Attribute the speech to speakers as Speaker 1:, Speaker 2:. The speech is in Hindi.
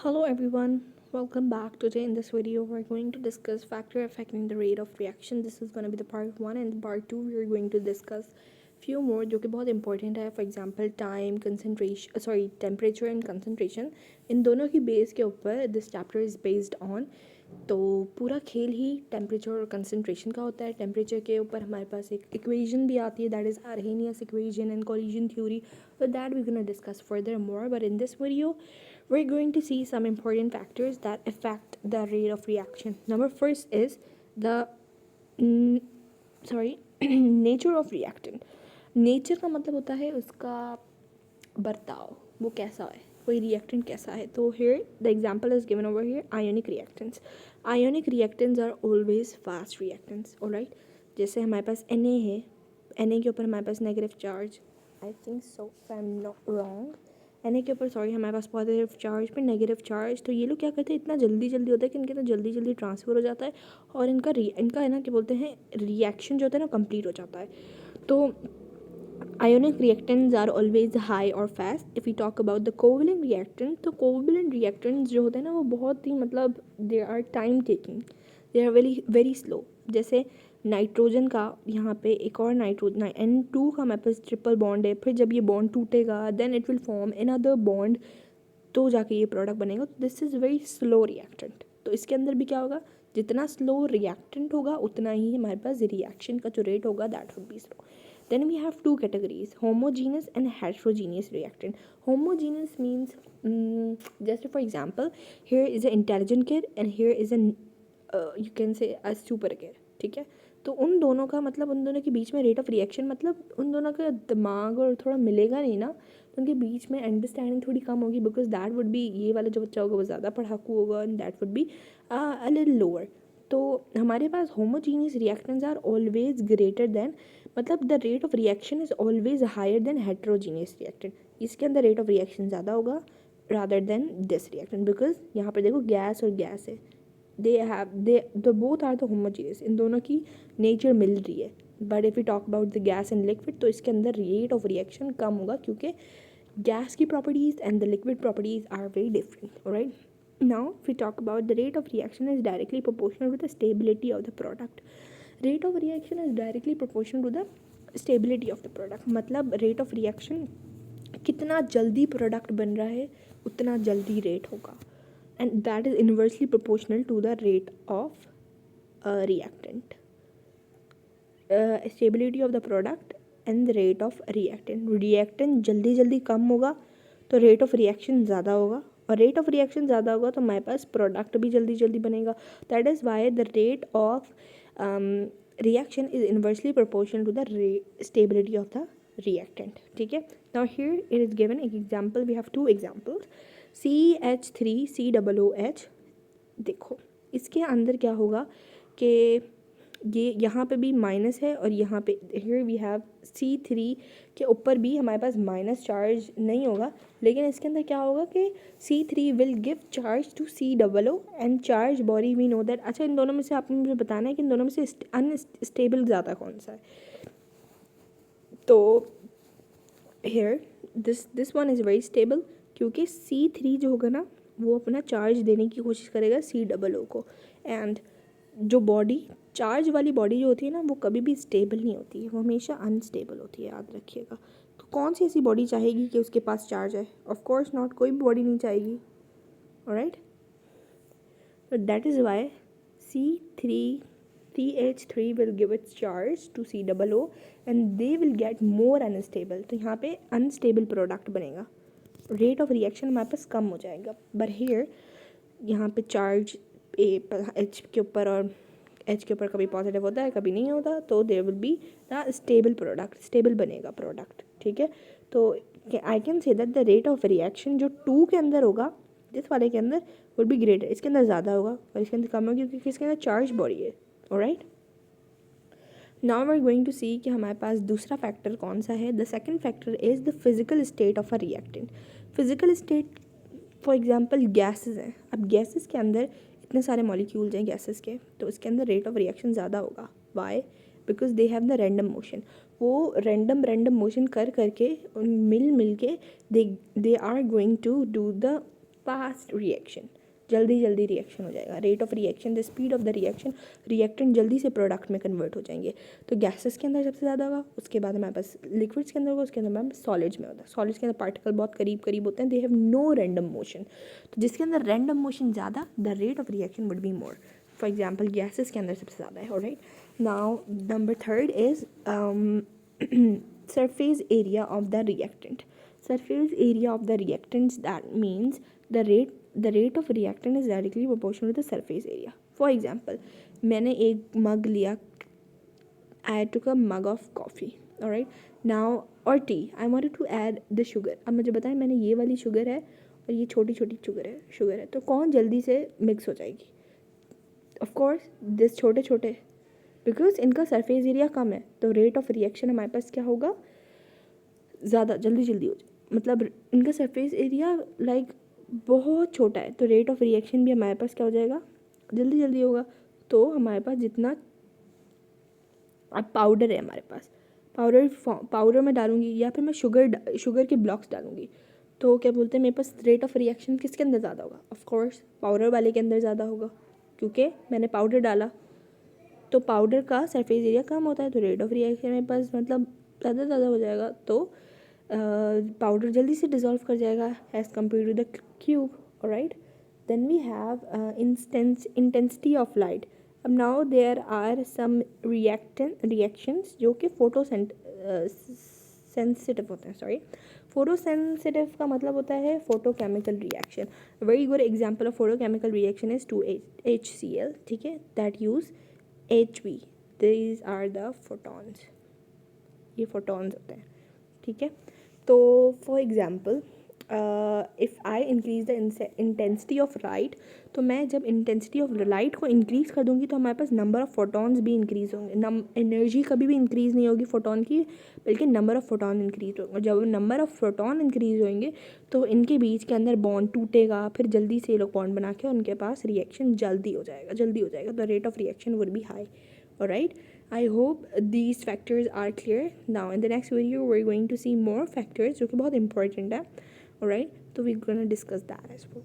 Speaker 1: Hello everyone, welcome back. Today in this video we're going to discuss factor affecting the rate of reaction. This is going to be the part 1 and part 2 we are going to discuss few more जो कि बहुत important है. For example time, concentration, temperature and concentration. इन दोनों की बेस के ऊपर this chapter is based on. तो पूरा खेल ही टेम्परेचर और कंसनट्रेशन का होता है. टेम्परेचर के ऊपर हमारे पास एक इक्वेशन भी आती है, that is Arrhenius equation and collision theory. So that we're going to discuss further more, but in this video we're going to see some important factors that affect the rate of reaction. Number first is the nature of reactant. Nature का मतलब होता है उसका बर्ताव, वो कैसा है, कोई रिएक्टेंट कैसा है. तो here the example is given over here. Ionic reactants. Ionic reactants are always fast reactants. Alright, जैसे हमारे पास Na है, Na के ऊपर हमारे पास negative charge, I think so I am not wrong, Na के ऊपर हमारे पास पॉजिटिव चार्ज पे नेगेटिव चार्ज. तो ये लोग क्या करते हैं, इतना जल्दी जल्दी होता है कि इनके अंदर जल्दी जल्दी ट्रांसफ़र हो जाता है और इनका है ना, क्या बोलते हैं, रिएक्शन जो होता है ना, कंप्लीट हो जाता है. तो ionic reactants are always high or fast. if we talk about the covalent reactant, तो covalent reactants जो होते हैं ना, वो बहुत ही मतलब they are time taking, they are very very slow. जैसे नाइट्रोजन का यहाँ पे एक और नाइट्रोजन N2 का हमारे पास ट्रिपल बॉन्ड है, फिर जब ये बॉन्ड टूटेगा then it will form another bond, तो जाके ये प्रोडक्ट बनेगा. तो this is very slow reactant. तो इसके अंदर भी क्या होगा, जितना स्लो रिएक्टेंट होगा उतना ही हमारे पास रिएक्शन का जो रेट होगा that would be slow. Then we have two categories, homogeneous and heterogeneous reactant. Homogeneous means, just for example, here is an intelligent kid and here is an you can say a super kid. ठीक है, तो उन दोनों का मतलब, उन दोनों के बीच में रेट ऑफ रिएक्शन, मतलब उन दोनों का दिमाग और थोड़ा मिलेगा नहीं ना, तो उनके बीच में अंडरस्टैंडिंग थोड़ी कम होगी. बिकॉज दैट वुड बी, ये वाला जो बच्चा होगा वो ज़्यादा पढ़ाकू होगा and that would be a little lower. तो हमारे पास homogeneous reactants are always greater than, मतलब the rate of reaction is always higher than heterogeneous reactant. इसके अंदर रेट ऑफ रिएक्शन ज़्यादा होगा rather than this reactant. Because यहाँ पर देखो गैस और गैस है, they both are the homogeneous, इन दोनों की नेचर मिल रही है. But if you talk about the gas and liquid, तो इसके अंदर रेट ऑफ रिएक्शन कम होगा क्योंकि गैस की properties and the liquid properties are very different. Alright, now if we talk about the rate of reaction is directly proportional with the stability of the product. Rate of reaction is directly proportional to the stability of the product. मतलब rate of reaction, कितना जल्दी प्रोडक्ट बन रहा है उतना जल्दी रेट होगा, and that is inversely proportional to the rate of reactant. Stability of the product and the rate of reactant. reactant जल्दी जल्दी कम होगा तो रेट ऑफ रिएक्शन ज़्यादा होगा, और रेट ऑफ रिएक्शन ज़्यादा होगा तो हमारे पास प्रोडक्ट भी जल्दी जल्दी बनेगा. That is why the rate of reaction is inversely proportional to the stability of the reactant. ठीक है, now here it is given एक example. We have two examples. CH3COOH. देखो इसके अंदर क्या होगा कि ये यहाँ पे भी माइनस है और यहाँ पे हियर वी हैव C3 के ऊपर भी हमारे पास माइनस चार्ज नहीं होगा, लेकिन इसके अंदर क्या होगा कि C3 will give charge to COO and charge body we know that. अच्छा, इन दोनों में से आपने मुझे बताना है कि इन दोनों में से अनस्टेबल ज़्यादा कौन सा है. तो here this one is very stable क्योंकि C3 जो होगा ना वो अपना चार्ज देने की कोशिश करेगा COO को. एंड जो बॉडी, चार्ज वाली बॉडी जो होती है ना, वो कभी भी स्टेबल नहीं होती है, वो हमेशा अनस्टेबल होती है, याद रखिएगा. तो कौन सी ऐसी बॉडी चाहेगी कि उसके पास चार्ज है? ऑफ कोर्स नॉट, कोई भी बॉडी नहीं चाहेगी. ऑलराइट, तो that is why CH3 will give its charge to COO and they will get more unstable. तो यहाँ पे अनस्टेबल प्रोडक्ट बनेगा, रेट ऑफ रिएक्शन हमारे पास कम हो जाएगा. बट हियर यहाँ पे चार्ज H के ऊपर और H के ऊपर कभी पॉजिटिव होता है कभी नहीं होता, तो there will be the stable product, stable बनेगा प्रोडक्ट. ठीक है, तो I can say that the rate of reaction जो 2 के अंदर होगा, जिस वाले के अंदर विल बी ग्रेटर, इसके अंदर ज़्यादा होगा और इसके अंदर कम होगा क्योंकि इसके अंदर चार्ज बॉडी है. Alright, now we are going to see कि हमारे पास दूसरा फैक्टर कौन सा है. The second factor is the physical state of a reactant. Physical state, for example gases हैं. अब गैसेस के अंदर इतने सारे मॉलिक्यूल्स हैं गैसेस के, तो उसके अंदर रेट ऑफ रिएक्शन ज़्यादा होगा. Why? Because they have the random motion. वो रैंडम मोशन कर करके मिल के they are going to do the fast reaction, जल्दी जल्दी रिएक्शन हो जाएगा. Rate of reaction, the speed of the reaction, reactant जल्दी से प्रोडक्ट में कन्वर्ट हो जाएंगे. तो गैसेस के अंदर सबसे ज़्यादा होगा, उसके बाद हमारे पास लिक्विड्स के अंदर होगा, उसके अंदर हमारे पास सॉलिड्स में होता है. सॉलिड्स के अंदर पार्टिकल बहुत करीब करीब होते हैं, they have no random motion. तो जिसके अंदर रैंडम मोशन ज़्यादा, the rate of reaction would be more. For example gases के अंदर सबसे ज़्यादा है. Alright, now number third is surface area of the reactant. Surface area of the reactants, that means the rate of reactant is directly proportional to the surface area. For example, मैंने एक मग लिया, I took a mug of coffee, alright, now or tea, I wanted to add the sugar. अब मुझे बताएं मैंने ये वाली शुगर है और ये छोटी छोटी शुगर है, तो कौन जल्दी से मिक्स हो जाएगी? ऑफ कोर्स दिस छोटे छोटे, बिकॉज इनका सरफेस एरिया कम है, तो रेट ऑफ रिएक्शन हमारे पास क्या होगा? ज़्यादा जल्दी जल्दी हो जाए. मतलब इनका सरफेस एरिया लाइक बहुत छोटा है, तो रेट ऑफ रिएक्शन भी हमारे पास क्या हो जाएगा? जल्दी जल्दी होगा. तो हमारे पास जितना अब पाउडर है हमारे पास, पाउडर में डालूंगी या फिर मैं शुगर के ब्लॉक्स डालूंगी, तो क्या बोलते हैं मेरे पास रेट ऑफ रिएक्शन किसके अंदर ज़्यादा होगा? ऑफ कोर्स पाउडर वाले के अंदर ज़्यादा होगा, क्योंकि मैंने पाउडर डाला, तो पाउडर का सरफेस एरिया कम होता है, तो रेट ऑफ रिएक्शन मेरे पास मतलब ज़्यादा हो जाएगा. तो पाउडर जल्दी से डिज़ोल्व कर जाएगा as compare to the cube. Alright, then we have intensity of light. अब now there are some reactions जो कि सेंसिटिव होते हैं. सॉरी, फोटोसेंसिटिव का मतलब होता है photochemical reaction. Very good example of photochemical reaction is 2HCl, ठीक है, that use HV. These are the photons, ये फोटॉन्स होते हैं, ठीक है. तो for example if I increase the intensity of light, तो मैं जब इंटेंसिटी ऑफ लाइट को इंक्रीज़ कर दूंगी तो हमारे पास नंबर ऑफ फोटॉन्स भी इंक्रीज़ होंगे. एनर्जी कभी भी इंक्रीज़ नहीं होगी फोटॉन की, बल्कि नंबर ऑफ फोटॉन इंक्रीज़ होंगे. जब नंबर ऑफ फोटॉन इंक्रीज़ होंगे तो इनके बीच के अंदर बॉन्ड टूटेगा, फिर जल्दी से ये लोग बॉन्ड बना के उनके पास रिएक्शन जल्दी हो जाएगा. The rate of reaction would be high. Alright, I hope these factors are clear. Now in the next video we're going to see more factors जो कि बहुत important है. Alright, so we're gonna discuss that as well.